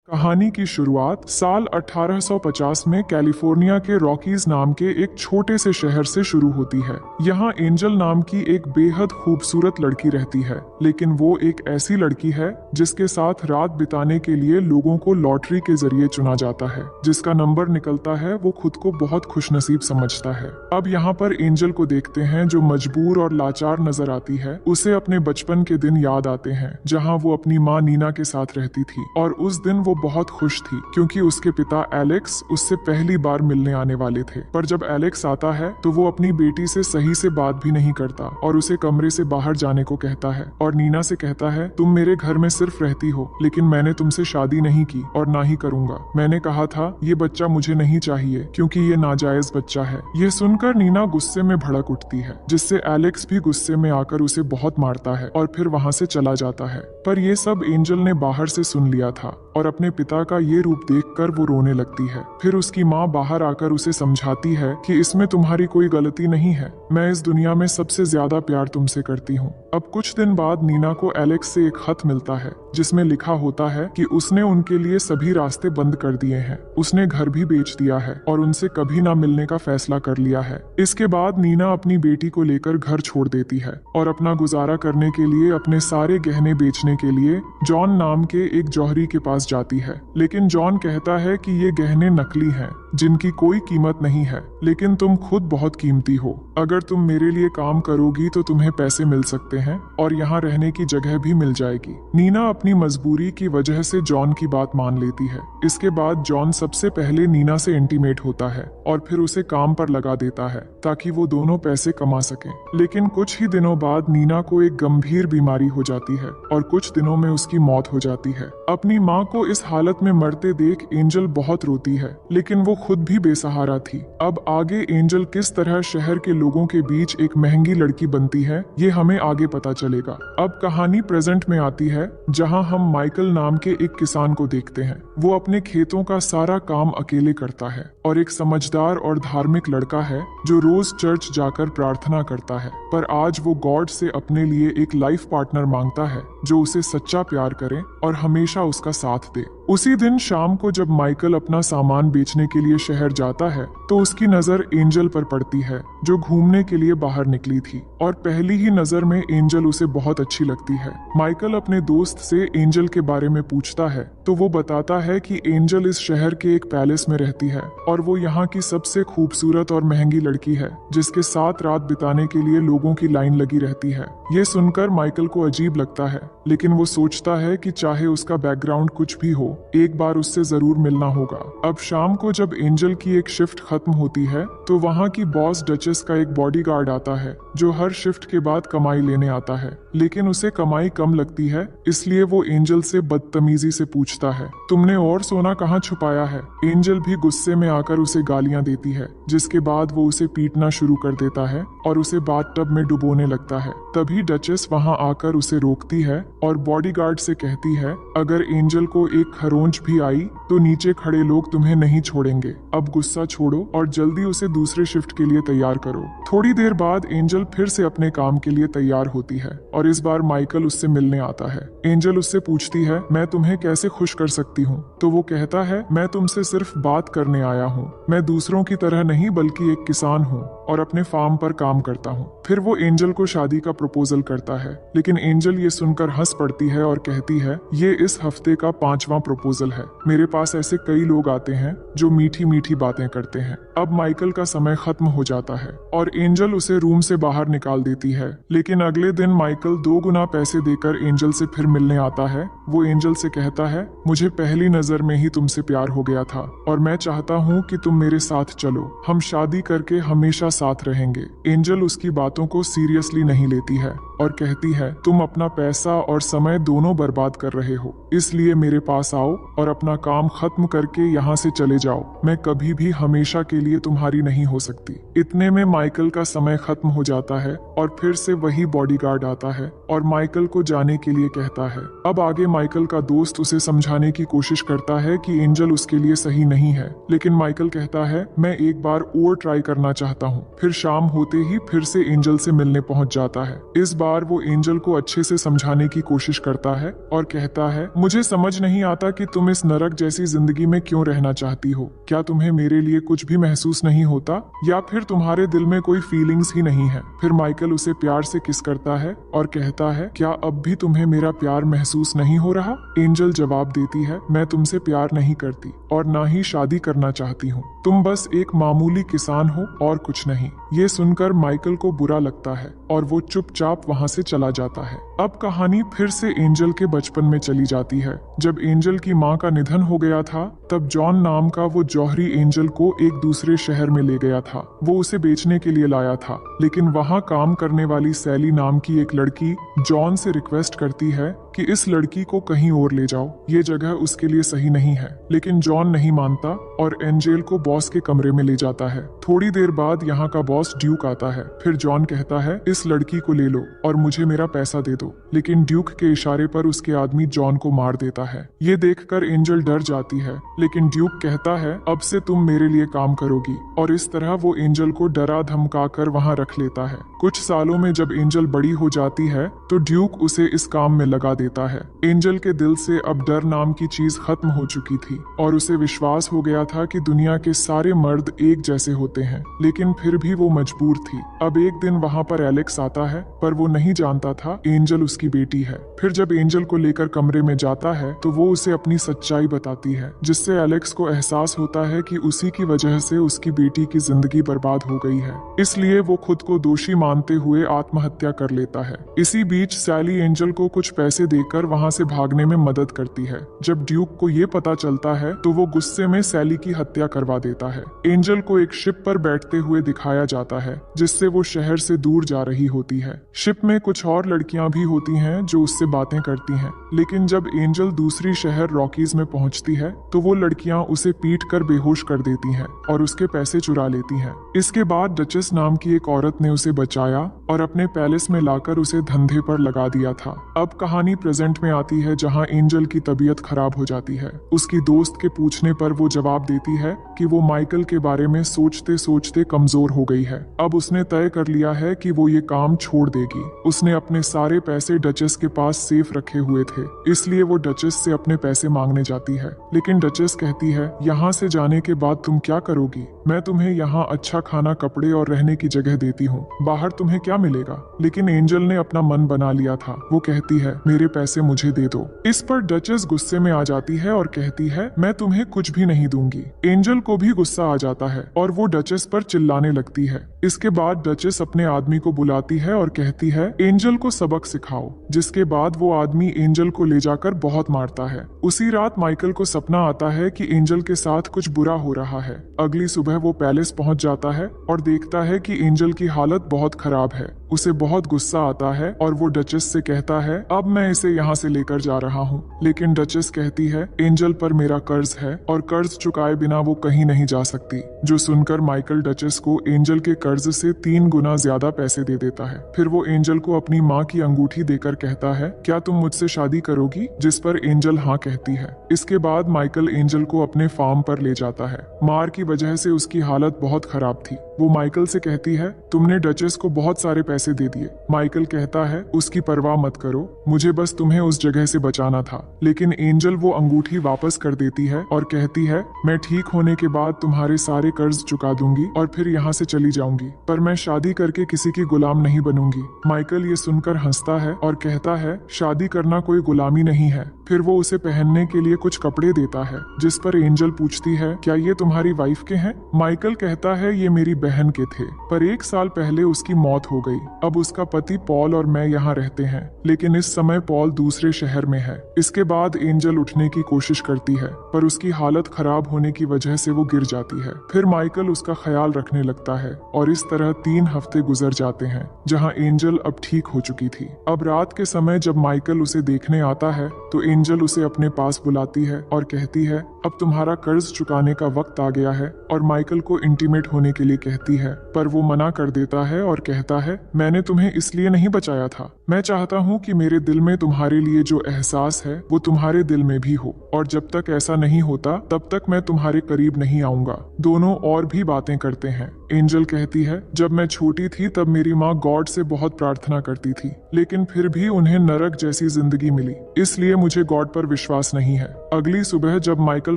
कहानी की शुरुआत साल 1850 में कैलिफोर्निया के रॉकीज नाम के एक छोटे से शहर से शुरू होती है। यहाँ एंजल नाम की एक बेहद खूबसूरत लड़की रहती है, लेकिन वो एक ऐसी लड़की है जिसके साथ रात बिताने के लिए लोगों को लॉटरी के जरिए चुना जाता है। जिसका नंबर निकलता है वो खुद को बहुत खुशनसीब समझता है। अब यहाँ पर एंजल को देखते हैं जो मजबूर और लाचार नजर आती है। उसे अपने बचपन के दिन याद आते हैं जहाँ वो अपनी माँ नीना के साथ रहती थी, और उस दिन वो बहुत खुश थी क्योंकि उसके पिता एलेक्स उससे पहली बार मिलने आने वाले थे। पर जब एलेक्स आता है तो वो अपनी बेटी से सही से बात भी नहीं करता और उसे कमरे से बाहर जाने को कहता है और नीना से कहता है, तुम मेरे घर में सिर्फ रहती हो, लेकिन मैंने तुमसे शादी नहीं की और ना ही करूंगा। मैंने कहा था ये बच्चा मुझे नहीं चाहिए क्योंकि ये नाजायज बच्चा है। ये सुनकर नीना गुस्से में भड़क उठती है, जिससे एलेक्स भी गुस्से में आकर उसे बहुत मारता है और फिर वहाँ से चला जाता है। पर ये सब एंजल ने बाहर से सुन लिया था और अपने पिता का ये रूप देखकर वो रोने लगती है। फिर उसकी माँ बाहर आकर उसे समझाती है कि इसमें तुम्हारी कोई गलती नहीं है, मैं इस दुनिया में सबसे ज्यादा प्यार तुमसे करती हूँ। अब कुछ दिन बाद नीना को एलेक्स से एक खत मिलता है जिसमें लिखा होता है कि उसने उनके लिए सभी रास्ते बंद कर दिए हैं, उसने घर भी बेच दिया है और उनसे कभी ना मिलने का फैसला कर लिया है। इसके बाद नीना अपनी बेटी को लेकर घर छोड़ देती है और अपना गुजारा करने के लिए अपने सारे गहने बेचने के लिए जॉन नाम के एक जौहरी के पास जाती है। लेकिन जॉन कहता है कि ये गहने नकली हैं, जिनकी कोई कीमत नहीं है, लेकिन तुम खुद बहुत कीमती हो। अगर तुम मेरे लिए काम करोगी तो तुम्हें पैसे मिल सकते हैं और यहाँ रहने की जगह भी मिल जाएगी। नीना अपनी मजबूरी की वजह से जॉन की बात मान लेती है। इसके बाद जॉन सबसे पहले नीना से इंटीमेट होता है और फिर उसे काम पर लगा देता है ताकि वो दोनों पैसे कमा सकें। लेकिन कुछ ही दिनों बाद नीना को एक गंभीर बीमारी हो जाती है और कुछ दिनों में उसकी मौत हो जाती है। अपनी माँ को इस हालत में मरते देख एंजल बहुत रोती है, लेकिन वो खुद भी बेसहारा थी। अब आगे एंजल किस तरह शहर के लोगों के बीच एक महंगी लड़की बनती है, ये हमें आगे पता चलेगा। अब कहानी प्रेजेंट में आती है जहां हम माइकल नाम के एक किसान को देखते हैं। वो अपने खेतों का सारा काम अकेले करता है और एक समझदार और धार्मिक लड़का है जो रोज चर्च जाकर प्रार्थना करता है। पर आज वो गॉड से अपने लिए एक लाइफ पार्टनर मांगता है जो उसे सच्चा प्यार करे और हमेशा उसका साथ दे। उसी दिन शाम को जब माइकल अपना सामान बेचने के लिए शहर जाता है तो उसकी नजर एंजल पर पड़ती है जो घूमने के लिए बाहर निकली थी, और पहली ही नजर में एंजल उसे बहुत अच्छी लगती है। माइकल अपने दोस्त से एंजल के बारे में पूछता है तो वो बताता है कि एंजल इस शहर के एक पैलेस में रहती है और वो यहाँ की सबसे खूबसूरत और महंगी लड़की है जिसके साथ रात बिताने के लिए लोगों की लाइन लगी रहती है। ये सुनकर माइकल को अजीब लगता है, लेकिन वो सोचता है कि चाहे उसका बैकग्राउंड कुछ भी हो, एक बार उससे जरूर मिलना होगा। अब शाम को जब एंजल की एक शिफ्ट खत्म होती है तो वहाँ की बॉस डचेस का एक बॉडीगार्ड आता है जो हर शिफ्ट के बाद कमाई लेने आता है, लेकिन उसे कमाई कम लगती है, इसलिए वो एंजल से बदतमीजी से पूछता है, तुमने और सोना कहाँ छुपाया है? एंजल भी गुस्से में आकर उसे गालियां देती है, जिसके बाद वो उसे पीटना शुरू कर देता है और उसे बाथटब में डुबोने लगता है। तभी डचेस वहाँ आकर उसे रोकती है और बॉडीगार्ड से कहती है, अगर एंजल को एक खरोंच भी आई तो नीचे खड़े लोग तुम्हें नहीं छोड़ेंगे। अब गुस्सा छोड़ो और जल्दी उसे दूसरे शिफ्ट के लिए तैयार करो। थोड़ी देर बाद एंजल फिर से अपने काम के लिए तैयार होती है और इस बार माइकल उससे मिलने आता है। एंजल उससे पूछती है, मैं तुम्हें कैसे खुश कर सकती हूँ? तो वो कहता है, मैं तुमसे सिर्फ बात करने आया हूँ। मैं दूसरों की तरह नहीं बल्कि एक किसान हूँ और अपने फार्म पर काम करता हूँ। फिर वो एंजल को शादी का प्रपोजल करता है, लेकिन एंजल ये सुनकर हंस पड़ती है और कहती है, ये इस हफ्ते का 5वां प्रपोजल है। मेरे पास ऐसे कई लोग आते हैं जो मीठी मीठी बातें करते हैं। अब माइकल का समय खत्म हो जाता है और एंजल उसे रूम से बाहर निकाल देती है, लेकिन अगले दिन माइकल 2 गुना पैसे देकर एंजल से फिर मिलने आता है। वो एंजल से कहता है, मुझे पहली नजर में ही तुमसे प्यार हो गया था और मैं चाहता हूँ कि तुम मेरे साथ चलो, हम शादी करके हमेशा साथ रहेंगे। एंजल उसकी बातों को सीरियसली नहीं लेती है और कहती है, तुम अपना पैसा और समय दोनों बर्बाद कर रहे हो, इसलिए मेरे पास आओ और अपना काम खत्म करके यहाँ से चले जाओ। मैं कभी भी हमेशा के लिए तुम्हारी नहीं हो सकती। इतने में माइकल का समय खत्म हो जाता है और फिर से वही बॉडीगार्ड आता है और माइकल को जाने के लिए कहता है। अब आगे माइकल का दोस्त उसे समझाने की कोशिश करता है कि एंजल उसके लिए सही नहीं है, लेकिन माइकल कहता है मैं एक बार और ट्राई करना चाहता हूँ। फिर शाम होते ही फिर से एंजल से मिलने पहुंच जाता है। इस बार वो एंजल को अच्छे से समझाने की कोशिश करता है और कहता है मुझे समझ नहीं आता कि तुम इस नरक जैसी जिंदगी में क्यों रहना चाहती हो। क्या तुम्हें मेरे लिए कुछ भी महसूस नहीं होता, या फिर तुम्हारे दिल में कोई फीलिंग्स ही नहीं है। फिर माइकल उसे प्यार से किस करता है और कहता है क्या अब भी तुम्हें मेरा प्यार महसूस नहीं हो रहा। एंजल जवाब देती है मैं तुमसे प्यार नहीं करती और ना ही शादी करना चाहती हूँ, तुम बस एक मामूली किसान हो और कुछ नहीं। ये सुनकर माइकल को बुरा लगता है और वो चुपचाप वहाँ से चला जाता है। अब कहानी फिर से एंजल के बचपन में चली जाती है। जब एंजल की माँ का निधन हो गया था तब जॉन नाम का वो जौहरी एंजल को एक दूसरे शहर में ले गया था। वो उसे बेचने के लिए लाया था, लेकिन वहाँ काम करने वाली सैली नाम की एक लड़की जॉन से रिक्वेस्ट करती है कि इस लड़की को कहीं और ले जाओ, ये जगह उसके लिए सही नहीं है। लेकिन जॉन नहीं मानता और एंजेल को बॉस के कमरे में ले जाता है। थोड़ी देर बाद यहाँ का बॉस ड्यूक आता है। फिर जॉन कहता है इस लड़की को ले लो और मुझे मेरा पैसा दे दो, लेकिन ड्यूक के इशारे पर उसके आदमी जॉन को मार देता है। ये देखकर एंजल डर जाती है, लेकिन ड्यूक कहता है अब से तुम मेरे लिए काम करोगी, और इस तरह वो एंजल को डरा धमका कर वहाँ रख लेता है। कुछ सालों में जब एंजल बड़ी हो जाती है तो ड्यूक उसे इस काम में लगा देता है। एंजल के दिल से अब डर नाम की चीज खत्म हो चुकी थी और उसे विश्वास हो गया था कि दुनिया के सारे मर्द एक जैसे होते हैं, लेकिन फिर भी वो मजबूर थी। अब एक दिन वहाँ पर एलेक्स आता है, पर वो नहीं जानता था एंजल उसकी बेटी है। फिर जब एंजल को लेकर कमरे में जाता है तो वो उसे अपनी सच्चाई बताती है, जिससे एलेक्स को एहसास होता है कि उसी की वजह से उसकी बेटी की जिंदगी बर्बाद हो गई है। इसलिए वो खुद को दोषी मानते हुए आत्महत्या कर लेता है। इसी बीच सैली एंजल को कुछ पैसे देकर वहाँ से भागने में मदद करती है। जब ड्यूक को ये पता चलता है तो वो गुस्से में सैली की हत्या करवा देता है। एंजल को एक शिप पर बैठते हुए दिखाया जाता है, जिससे वो शहर से दूर जा रही होती है। शिप में कुछ और लड़कियां भी होती हैं जो उससे बातें करती हैं, लेकिन जब एंजल दूसरी शहर रॉकीज में पहुंचती है तो वो लड़कियां उसे पीट कर बेहोश कर देती हैं और उसके पैसे चुरा लेती हैं। इसके बाद डचेस नाम की एक औरत ने उसे बचाया और अपने पैलेस में लाकर उसे धंधे पर लगा दिया था। अब कहानी प्रेजेंट में आती है, जहां एंजल की तबीयत खराब हो जाती है। उसकी दोस्त के पूछने पर वो जवाब देती है कि वो माइकल के बारे में सोचते सोचते कमजोर हो गई है। अब उसने तय कर लिया है कि वो ये काम छोड़ देगी। उसने अपने सारे पैसे डचेस के पास सेफ रखे हुए थे, इसलिए वो डचेस से अपने पैसे मांगने जाती है। लेकिन डचेस कहती है यहाँ से जाने के बाद तुम क्या करोगी? मैं तुम्हें यहाँ अच्छा खाना, कपड़े और रहने की जगह देती हूँ, बाहर तुम्हें क्या मिलेगा? लेकिन एंजल ने अपना मन बना लिया था। वो कहती है मेरे पैसे मुझे दे दो। इस पर डचेस गुस्से में आ जाती है और कहती है मैं तुम्हें कुछ भी नहीं दूंगी। एंजल को भी गुस्सा आ जाता है और वो डचेस पर चिल्लाने लगती है। इसके बाद डचेस अपने आदमी को बुलाती है और कहती है एंजल को सबक सिखाओ, जिसके बाद वो आदमी एंजल को ले जाकर बहुत मारता है। उसी रात माइकल को सपना आता है कि एंजल के साथ कुछ बुरा हो रहा है। अगली सुबह वो पैलेस पहुंच जाता है और देखता है कि एंजल की हालत बहुत खराब है। उसे बहुत गुस्सा आता है और वो डचेस से कहता है अब मैं इसे यहाँ से लेकर जा रहा हूँ। लेकिन डचेस कहती है एंजल पर मेरा कर्ज है और कर्ज चुकाए बिना वो कहीं नहीं जा सकती। जो सुनकर माइकल डचेस को एंजल के कर्ज से 3 गुना ज्यादा पैसे दे देता है। फिर वो एंजल को अपनी माँ की अंगूठी देकर कहता है क्या तुम मुझसे शादी करोगी? जिस पर एंजल हाँ कहती है। इसके बाद माइकल एंजल को अपने फार्म पर ले जाता है। मार की वजह से उसकी हालत बहुत खराब थी। वो माइकल से कहती है तुमने डचेस को बहुत सारे पैसे दे दिए। माइकल कहता है उसकी परवाह मत करो, मुझे बस तुम्हें उस जगह से बचाना था। लेकिन एंजल वो अंगूठी वापस कर देती है और कहती है मैं ठीक होने के बाद तुम्हारे सारे कर्ज चुका दूंगी और फिर यहाँ से चली जाऊंगी, पर मैं शादी करके किसी की गुलाम नहीं बनूंगी। माइकल ये सुनकर हंसता है और कहता है शादी करना कोई गुलामी नहीं है। फिर वो उसे पहनने के लिए कुछ कपड़े देता है, जिस पर एंजल पूछती है क्या ये तुम्हारी वाइफ के हैं? माइकल कहता है ये मेरी बहन के थे, पर 1 साल पहले उसकी मौत हो गई। अब उसका पति पॉल और मैं यहाँ रहते हैं, लेकिन इस समय पॉल दूसरे शहर में है। इसके बाद एंजल उठने की कोशिश करती है, पर उसकी हालत खराब होने की वजह से वो गिर जाती है। फिर माइकल उसका ख्याल रखने लगता है और इस तरह 3 हफ्ते गुजर जाते हैं, जहाँ एंजल अब ठीक हो चुकी थी। अब रात के समय जब माइकल उसे देखने आता है तो एंजल उसे अपने पास बुलाती है और कहती है अब तुम्हारा कर्ज चुकाने का वक्त आ गया है और माइकल को इंटीमेट होने के लिए कहती है, पर वो मना कर देता है और कहता है, मैंने तुम्हें इसलिए नहीं बचाया था। मैं चाहता हूँ कि मेरे दिल में तुम्हारे लिए जो एहसास है वो तुम्हारे दिल में भी हो, और जब तक ऐसा नहीं होता तब तक मैं तुम्हारे करीब नहीं आऊंगा। दोनों और भी बातें करते हैं। एंजल कहती है, जब मैं छोटी थी तब मेरी माँ गॉड से बहुत प्रार्थना करती थी, लेकिन फिर भी उन्हें नरक जैसी जिंदगी मिली, इसलिए मुझे गॉड पर विश्वास नहीं है। अगली सुबह जब माइकल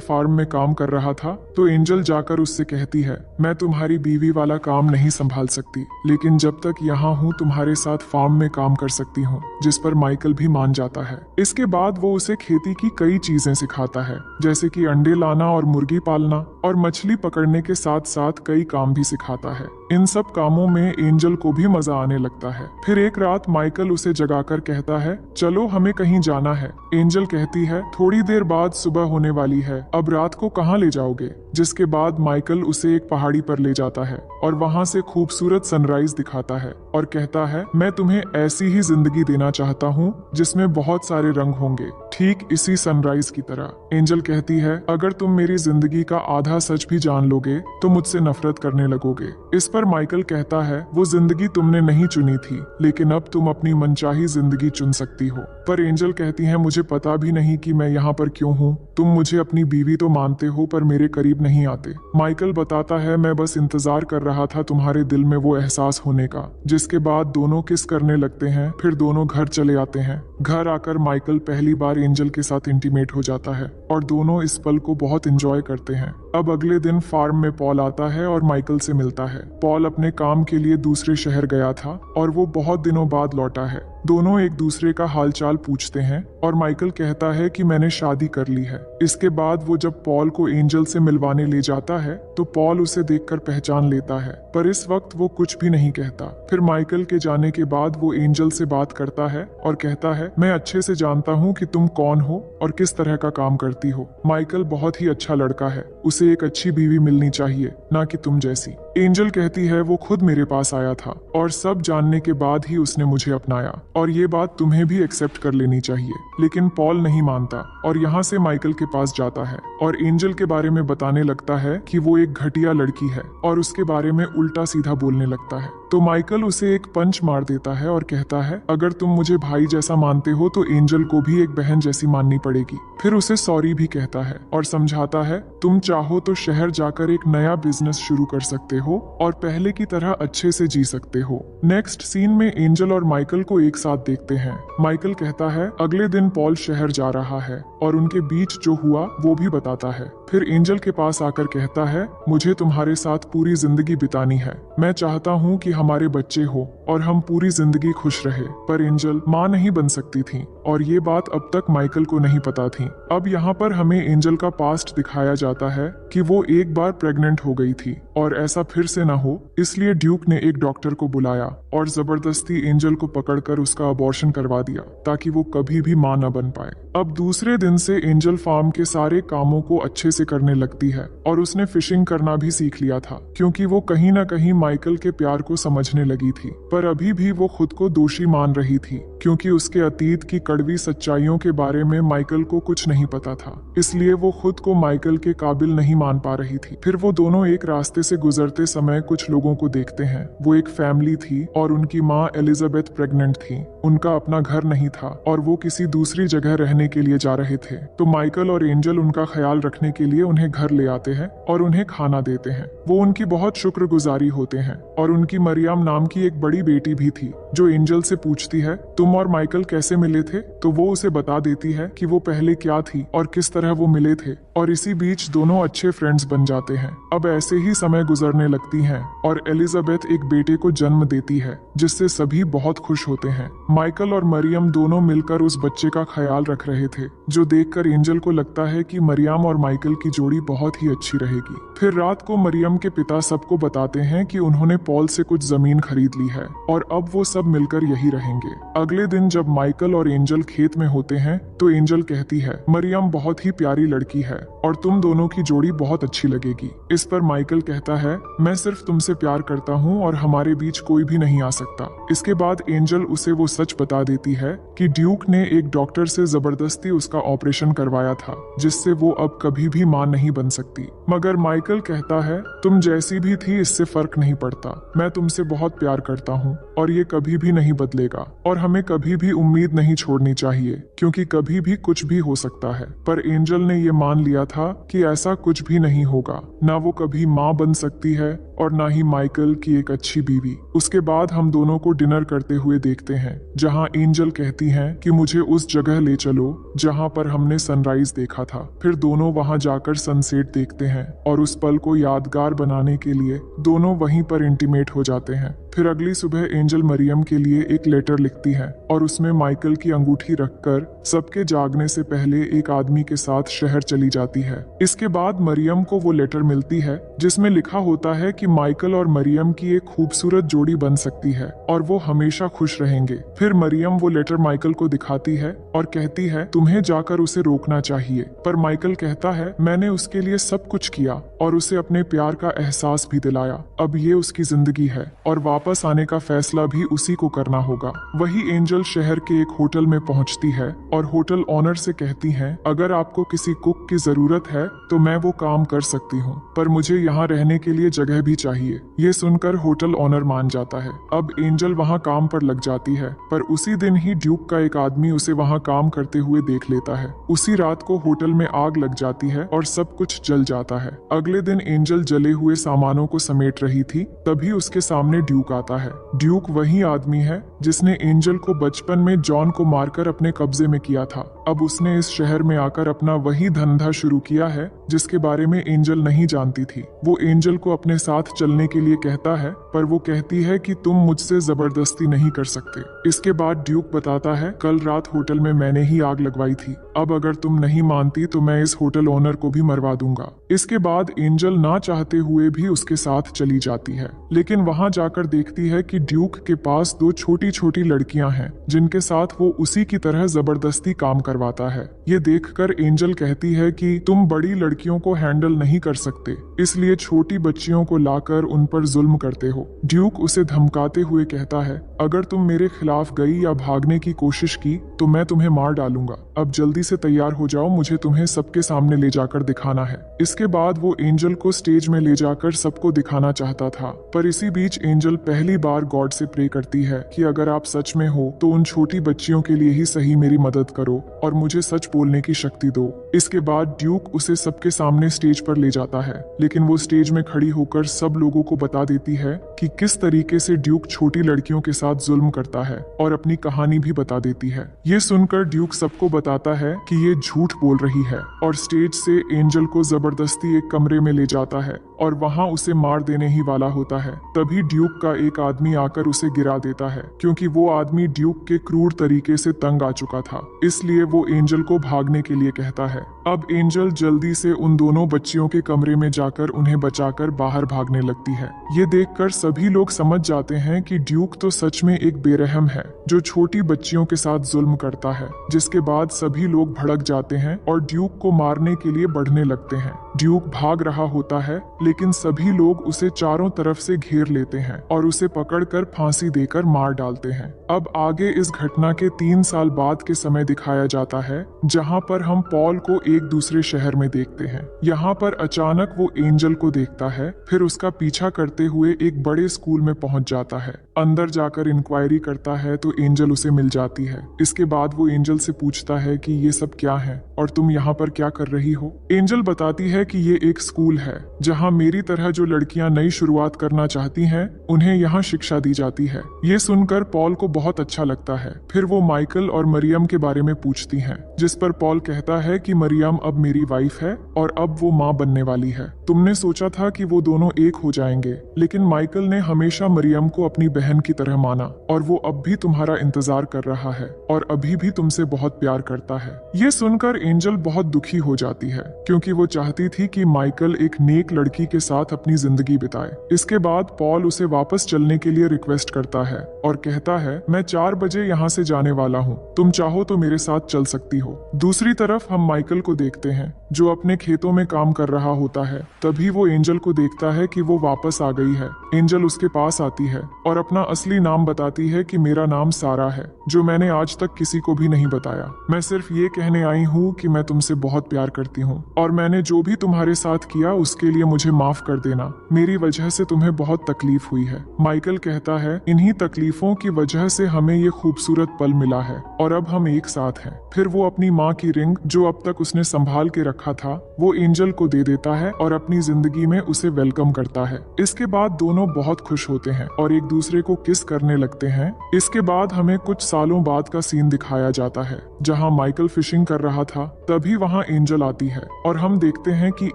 फार्म में काम कर रहा था तो एंजल जाकर उससे कहती है, मैं तुम्हारी बीवी वाला काम नहीं संभाल सकती, लेकिन जब तक यहाँ हूँ तुम्हारे साथ फार्म में काम कर सकती हूँ, जिस पर माइकल भी मान जाता है। इसके बाद वो उसे खेती की कई चीजें सिखाता है, जैसे कि अंडे लाना और मुर्गी पालना और मछली पकड़ने के साथ साथ कई काम भी सिखाता है। इन सब कामों में एंजल को भी मजा आने लगता है। फिर एक रात माइकल उसे जगाकर कहता है, चलो हमें कहीं जाना है। एंजल कहती है, थोड़ी देर बाद सुबह होने वाली है, अब रात को कहाँ ले जाओगे? जिसके बाद माइकल उसे एक पहाड़ी पर ले जाता है और वहाँ से खूबसूरत सनराइज दिखाता है और कहता है, मैं तुम्हें ऐसी ही जिंदगी देना चाहता हूँ जिसमें बहुत सारे रंग होंगे, ठीक इसी सनराइज की तरह। एंजल कहती है, अगर तुम मेरी जिंदगी का आधा सच भी जान लोगे तो मुझसे नफरत करने लगोगे। इस पर माइकल कहता है, वो जिंदगी तुमने नहीं चुनी थी, लेकिन अब तुम अपनी मनचाही जिंदगी चुन सकती हो। पर एंजल कहती है, मुझे पता भी नहीं कि मैं यहाँ पर क्यों हूँ। तुम मुझे अपनी बीवी तो मानते हो पर मेरे करीब नहीं आते। माइकल बताता है, मैं बस इंतजार कर रहा था तुम्हारे दिल में वो एहसास होने का। जिसके बाद दोनों किस करने लगते हैं। फिर दोनों घर चले आते हैं। घर आकर माइकल पहली बार एंजल के साथ इंटीमेट हो जाता है और दोनों इस पल को बहुत एंजॉय करते हैं। अब अगले दिन फार्म में पॉल आता है और माइकल से मिलता है। पॉल अपने काम के लिए दूसरे शहर गया था और वो बहुत दिनों बाद लौटा है। दोनों एक दूसरे का हालचाल पूछते हैं और माइकल कहता है कि मैंने शादी कर ली है। इसके बाद वो जब पॉल को एंजल से मिलवाने ले जाता है तो पॉल उसे देखकर पहचान लेता है, पर इस वक्त वो कुछ भी नहीं कहता। फिर माइकल के जाने के बाद वो एंजल से बात करता है और कहता है, मैं अच्छे से जानता हूँ कि तुम कौन हो और किस तरह का काम करती हो। माइकल बहुत ही अच्छा लड़का है, उसे एक अच्छी बीवी मिलनी चाहिए, ना कि तुम जैसी। एंजल कहती है, वो खुद मेरे पास आया था और सब जानने के बाद ही उसने मुझे अपनाया और ये बात तुम्हें भी एक्सेप्ट कर लेनी चाहिए। लेकिन पॉल नहीं मानता और यहाँ से माइकल के पास जाता है और एंजल के बारे में बताने लगता है कि वो एक घटिया लड़की है और उसके बारे में उल्टा सीधा बोलने लगता है। तो माइकल उसे एक पंच मार देता है और कहता है, अगर तुम मुझे भाई जैसा मानते हो तो एंजल को भी एक बहन जैसी माननी पड़ेगी। फिर उसे सॉरी भी कहता है और समझाता है, तुम चाहो तो शहर जाकर एक नया बिजनेस शुरू कर सकते हो और पहले की तरह अच्छे से जी सकते हो। नेक्स्ट सीन में एंजल और माइकल को एक साथ देखते हैं। माइकल कहता है, अगले दिन पॉल शहर जा रहा है और उनके बीच जो हुआ वो भी बताता है। फिर एंजल के पास आकर कहता है, मुझे तुम्हारे साथ पूरी जिंदगी बितानी है। मैं चाहता हूँ कि हमारे बच्चे हो और हम पूरी जिंदगी खुश रहे। पर एंजल माँ नहीं बन सकती थी और ये बात अब तक माइकल को नहीं पता थी। अब यहाँ पर हमें एंजल का पास्ट दिखाया जाता है कि वो एक बार प्रेग्नेंट हो गई थी और ऐसा फिर से ना हो, इसलिए ड्यूक ने एक डॉक्टर को बुलाया और जबरदस्ती एंजल को पकड़कर उसका अबॉर्शन करवा दिया ताकि वो कभी भी माँ न बन पाए। अब दूसरे दिन से एंजल फार्म के सारे कामों को अच्छे से करने लगती है और उसने फिशिंग करना भी सीख लिया था क्योंकि वो कहीं ना कहीं माइकल के प्यार को समझने लगी थी। पर अभी भी वो खुद को दोषी मान रही थी क्योंकि उसके अतीत की कड़वी सच्चाइयों के बारे में माइकल को कुछ नहीं पता था, इसलिए वो खुद को माइकल के काबिल नहीं मान पा रही थी। फिर वो दोनों एक रास्ते से गुजरते समय कुछ लोगों को देखते हैं। वो एक फैमिली थी और उनकी माँ एलिजाबेथ प्रेग्नेंट थी। उनका अपना घर नहीं था और वो किसी दूसरी जगह रहने के लिए जा रहे थे। तो माइकल और एंजल उनका ख्याल रखने के लिए उन्हें घर ले आते हैं और उन्हें खाना देते हैं। वो उनकी बहुत शुक्रगुजारी होते हैं और उनकी मरियम नाम की एक बड़ी बेटी भी थी जो एंजल से पूछती है, तुम और माइकल कैसे मिले थे? तो वो उसे बता देती है कि वो पहले क्या थी और किस तरह वो मिले थे और इसी बीच दोनों अच्छे फ्रेंड्स बन जाते हैं। अब ऐसे ही समय गुजरने लगती हैं और एलिजाबेथ एक बेटे को जन्म देती है जिससे सभी बहुत खुश होते हैं। माइकल और मरियम दोनों मिलकर उस बच्चे का ख्याल रख रहे थे जो देखकर एंजल को लगता है कि मरियम और माइकल की जोड़ी बहुत ही अच्छी रहेगी। फिर रात को मरियम के पिता सबको बताते हैं कि उन्होंने पॉल से कुछ जमीन खरीद ली है और अब वो सब मिलकर यही रहेंगे। अगले दिन जब माइकल और एंजल खेत में होते हैं तो एंजल कहती है, मरियम बहुत ही प्यारी लड़की है और तुम दोनों की जोड़ी बहुत अच्छी लगेगी। इस पर माइकल कहता है, मैं सिर्फ तुमसे प्यार करता हूँ और हमारे बीच कोई भी नहीं आ सकता। इसके बाद एंजल उसे वो सच बता देती है कि ड्यूक ने एक डॉक्टर से जबरदस्ती उसका ऑपरेशन करवाया था, जिससे वो अब कभी भी मां नहीं बन सकती। मगर माइकल कहता है, तुम जैसी भी थी इससे फर्क नहीं पड़ता, मैं तुमसे बहुत प्यार करता हूँ और ये कभी भी नहीं बदलेगा और हमें कभी भी उम्मीद नहीं छोड़नी चाहिए, क्योंकि कभी भी कुछ भी हो सकता है। पर एंजल ने ये मान लिया था कि ऐसा कुछ भी नहीं होगा, ना वो कभी माँ बन सकती है और ना ही माइकल की एक अच्छी बीवी। उसके बाद हम दोनों को डिनर करते हुए देखते हैं, जहाँ एंजल कहती हैं कि मुझे उस जगह ले चलो जहाँ पर हमने सनराइज देखा था। फिर दोनों वहाँ जाकर सनसेट देखते हैं और उस पल को यादगार बनाने के लिए दोनों वहीं पर इंटीमेट हो जाते हैं। फिर अगली सुबह एंजल मरियम के लिए एक लेटर लिखती है और उसमें माइकल की अंगूठी रखकर सबके जागने से पहले एक आदमी के साथ शहर चली जाती है। इसके बाद मरियम को वो लेटर मिलती है जिसमें लिखा होता है कि माइकल और मरियम की एक खूबसूरत जोड़ी बन सकती है और वो हमेशा खुश रहेंगे। फिर मरियम वो लेटर माइकल को दिखाती है और कहती है, तुम्हें जाकर उसे रोकना चाहिए। पर माइकल कहता है, मैंने उसके लिए सब कुछ किया और उसे अपने प्यार का एहसास भी दिलाया, अब ये उसकी जिंदगी है और वापस आने का फैसला भी उसी को करना होगा। वही एंजल शहर के एक होटल में पहुंचती है और होटल ऑनर से कहती है, अगर आपको किसी कुक की जरूरत है तो मैं वो काम कर सकती हूँ, पर मुझे यहाँ रहने के लिए जगह भी चाहिए। ये सुनकर होटल ऑनर मान जाता है। अब एंजल वहाँ काम पर लग जाती है, पर उसी दिन ही ड्यूक का एक आदमी उसे वहाँ काम करते हुए देख लेता है। उसी रात को होटल में आग लग जाती है और सब कुछ जल जाता है। अगले दिन एंजल जले हुए सामानों को समेट रही थी, तभी उसके सामने ड्यूक आता है। ड्यूक वही आदमी है जिसने एंजल को बचपन में जॉन को मारकर अपने कब्जे में किया था। अब उसने इस शहर में आकर अपना वही धंधा शुरू किया है जिसके बारे में एंजल नहीं जानती थी। वो एंजल को अपने साथ चलने के लिए कहता है, पर वो कहती है कि तुम मुझसे जबरदस्ती नहीं कर सकते। इसके बाद ड्यूक बताता है, कल रात होटल में मैंने ही आग लगवाई थी, अब अगर तुम नहीं मानती तो मैं इस होटल ओनर को भी मरवा दूंगा। इसके बाद एंजल ना चाहते हुए भी उसके साथ चली जाती है, लेकिन वहां जाकर देखती है कि ड्यूक के पास दो छोटी छोटी लड़कियां हैं जिनके साथ वो उसी की तरह जबरदस्ती काम करवाता है। ये देखकर एंजल कहती है कि तुम बड़ी लड़कियों को हैंडल नहीं कर सकते, इसलिए छोटी बच्चियों को लाकर उन पर जुल्म करते हो। ड्यूक उसे धमकाते हुए कहता है, अगर तुम मेरे खिलाफ गई या भागने की कोशिश की तो मैं तुम्हें मार डालूंगा। अब जल्दी से तैयार हो जाओ, मुझे तुम्हें सबके सामने ले जाकर दिखाना है। इसके बाद वो एंजल को स्टेज में ले जाकर सबको दिखाना चाहता था, पर इसी बीच एंजल पहली बार गॉड से प्रे करती है कि अगर आप सच में हो तो उन छोटी बच्चियों के लिए ही सही मेरी मदद करो और मुझे सच बोलने की शक्ति दो। इसके बाद ड्यूक उसे सबके सामने स्टेज पर ले जाता है, लेकिन वो स्टेज में खड़ी होकर सब लोगों को बता देती है कि किस तरीके से ड्यूक छोटी लड़कियों के साथ जुल्म करता है और अपनी कहानी भी बता देती है। ये सुनकर ड्यूक सबको बताता है कि ये झूठ बोल रही है और स्टेज से एंजल को जबरदस्ती एक कमरे में ले जाता है और वहाँ उसे मार देने ही वाला होता है। तभी ड्यूक का एक आदमी आकर उसे गिरा देता है, क्योंकि वो आदमी ड्यूक के क्रूर तरीके से तंग आ चुका था, इसलिए वो एंजल को भागने के लिए कहता है। अब एंजल जल्दी से उन दोनों बच्चियों के कमरे में जाकर उन्हें बचाकर बाहर भागने लगती है। ये देखकर सभी लोग समझ जाते हैं कि ड्यूक तो सच में एक बेरहम है जो छोटी बच्चियों के साथ जुल्म करता है। जिसके बाद सभी लोग भड़क जाते हैं और ड्यूक को मारने के लिए बढ़ने लगते हैं। ड्यूक भाग रहा होता है, लेकिन सभी लोग उसे चारों तरफ से घेर लेते हैं और उसे पकड़कर फांसी देकर मार डालते हैं। अब आगे इस घटना के 3 साल बाद के समय दिखाया जाता है, जहाँ पर हम पॉल को एक दूसरे शहर में देखते हैं। यहाँ पर अचानक वो एंजल को देखता है, फिर उसका पीछा करते हुए एक बड़े स्कूल में पहुंच जाता है। अंदर जाकर इंक्वायरी करता है तो एंजल उसे मिल जाती है। इसके बाद वो एंजल से पूछता है कि ये सब क्या है और तुम यहाँ पर क्या कर रही हो। एंजल बताती है कि ये एक स्कूल है जहाँ मेरी तरह जो लड़कियां नई शुरुआत करना चाहती हैं उन्हें यहाँ शिक्षा दी जाती है। ये सुनकर पॉल को बहुत अच्छा लगता है। फिर वो माइकल और मरियम के बारे में पूछती हैं, जिस पर पॉल कहता है कि मरियम अब मेरी वाइफ है और अब वो माँ बनने वाली है। तुमने सोचा था कि वो दोनों एक हो जाएंगे, लेकिन माइकल ने हमेशा मरियम को अपनी बहन की तरह माना और वो अब भी तुम्हारा इंतजार कर रहा है और अभी भी तुमसे बहुत प्यार करता है। ये सुनकर एंजल बहुत दुखी हो जाती है, क्योंकि वो चाहती थी कि माइकल एक नेक लड़की के साथ अपनी जिंदगी बिताए। इसके बाद पॉल उसे वापस चलने के लिए रिक्वेस्ट करता है और कहता है, मैं 4 बजे यहाँ से जाने वाला हूँ, तुम चाहो तो मेरे साथ चल सकती हो। दूसरी तरफ हम माइकल को देखते हैं जो अपने खेतों में काम कर रहा होता है। तभी वो एंजल को देखता है कि वो वापस आ गई है। एंजल उसके पास आती है और अपना असली नाम बताती है कि मेरा नाम सारा है, जो मैंने आज तक किसी को भी नहीं बताया। मैं सिर्फ ये कहने आई हूँ कि मैं तुमसे बहुत प्यार करती हूँ और मैंने जो भी तुम्हारे साथ किया उसके लिए मुझे माफ कर देना। मेरी वजह से तुम्हें बहुत तकलीफ हुई है। माइकल कहता है, इन्हीं तकलीफों की वजह से हमें ये खूबसूरत पल मिला है और अब हम एक साथ हैं। फिर वो अपनी माँ की रिंग, जो अब तक उसने संभाल के रखा था, वो एंजल को दे देता है और अपनी जिंदगी में उसे वेलकम करता है। इसके बाद दोनों बहुत खुश होते हैं और एक दूसरे को किस करने लगते हैं। इसके बाद हमें कुछ सालों बाद का सीन दिखाया जाता है जहाँ माइकल फिशिंग कर रहा था। तभी वहाँ एंजल आती है और हम देखते हैं कि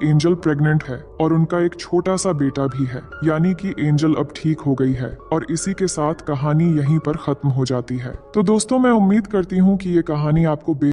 एंजल प्रेग्नेंट है और उनका एक छोटा सा बेटा भी है, यानी कि एंजल अब ठीक हो गई है। और इसी के साथ कहानी यहीं पर खत्म हो जाती है। तो दोस्तों, मैं उम्मीद करती हूँ कि ये कहानी आपको